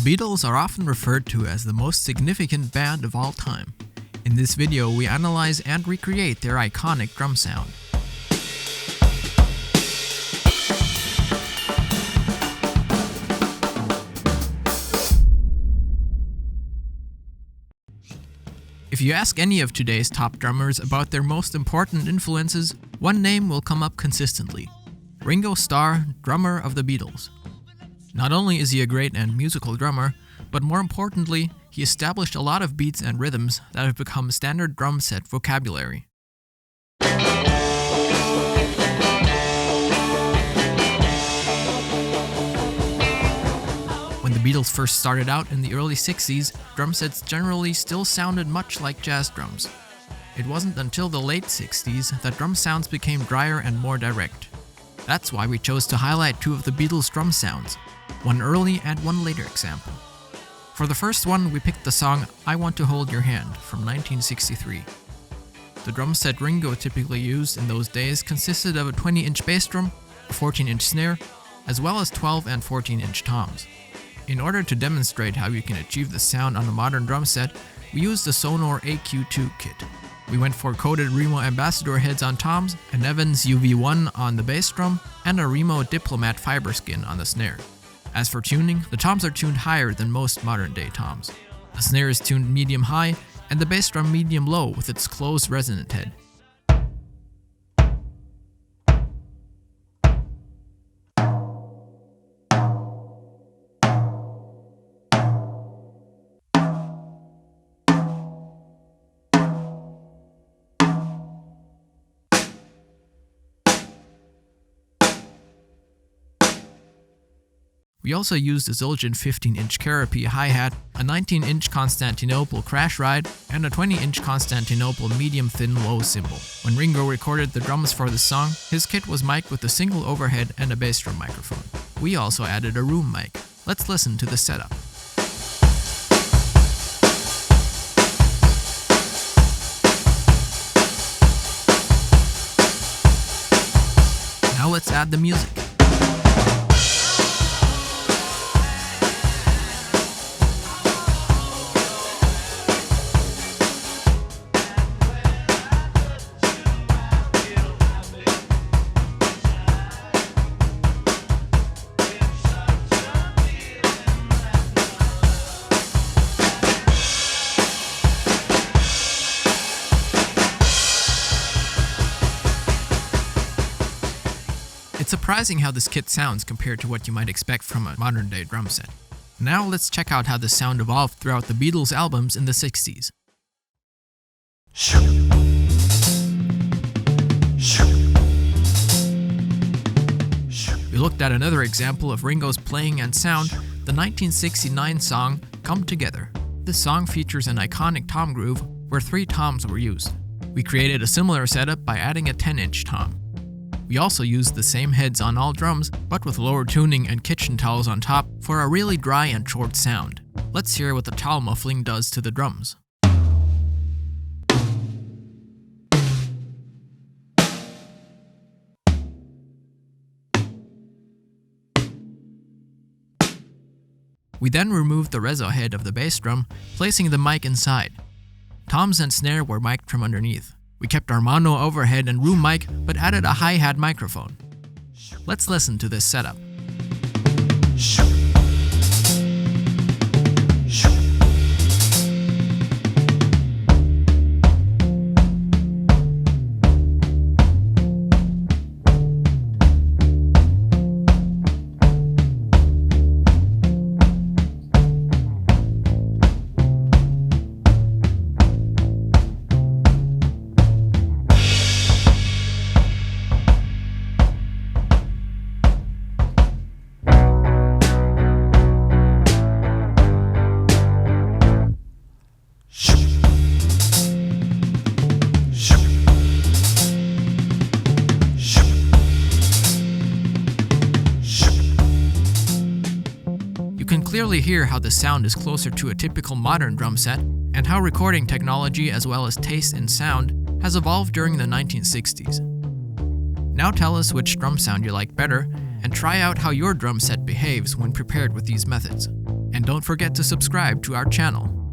Beatles are often referred to as the most significant band of all time. In this video, we analyze and recreate their iconic drum sound. If you ask any of today's top drummers about their most important influences, one name will come up consistently: Ringo Starr, drummer of the Beatles. Not only is he a great and musical drummer, but more importantly, he established a lot of beats and rhythms that have become standard drum set vocabulary. When the Beatles first started out in the early 60s, drum sets generally still sounded much like jazz drums. It wasn't until the late 60s that drum sounds became drier and more direct. That's why we chose to highlight two of the Beatles' drum sounds, one early and one later example. For the first one, we picked the song "I Want to Hold Your Hand" from 1963. The drum set Ringo typically used in those days consisted of a 20-inch bass drum, a 14-inch snare, as well as 12 and 14-inch toms. In order to demonstrate how you can achieve the sound on a modern drum set, we used the Sonor AQ2 kit. We went for coated Remo Ambassador heads on toms, an Evans UV1 on the bass drum, and a Remo Diplomat fiber skin on the snare. As for tuning, the toms are tuned higher than most modern-day toms. The snare is tuned medium-high, and the bass drum medium-low with its closed resonant head. We also used a Zildjian 15-inch Carapi hi-hat, a 19-inch Constantinople crash ride, and a 20-inch Constantinople medium-thin low cymbal. When Ringo recorded the drums for this song, his kit was mic'd with a single overhead and a bass drum microphone. We also added a room mic. Let's listen to the setup. Now let's add the music. It's surprising how this kit sounds compared to what you might expect from a modern-day drum set. Now let's check out how this sound evolved throughout the Beatles' albums in the 60s. We looked at another example of Ringo's playing and sound, the 1969 song "Come Together." This song features an iconic tom groove where 3 toms were used. We created a similar setup by adding a 10-inch tom. We also used the same heads on all drums, but with lower tuning and kitchen towels on top for a really dry and short sound. Let's hear what the towel muffling does to the drums. We then removed the reso head of the bass drum, placing the mic inside. Toms and snare were mic'd from underneath. We kept our mono overhead and room mic, but added a hi-hat microphone. Let's listen to this setup. You can clearly hear how the sound is closer to a typical modern drum set, and how recording technology as well as taste in sound has evolved during the 1960s. Now tell us which drum sound you like better, and try out how your drum set behaves when prepared with these methods. And don't forget to subscribe to our channel.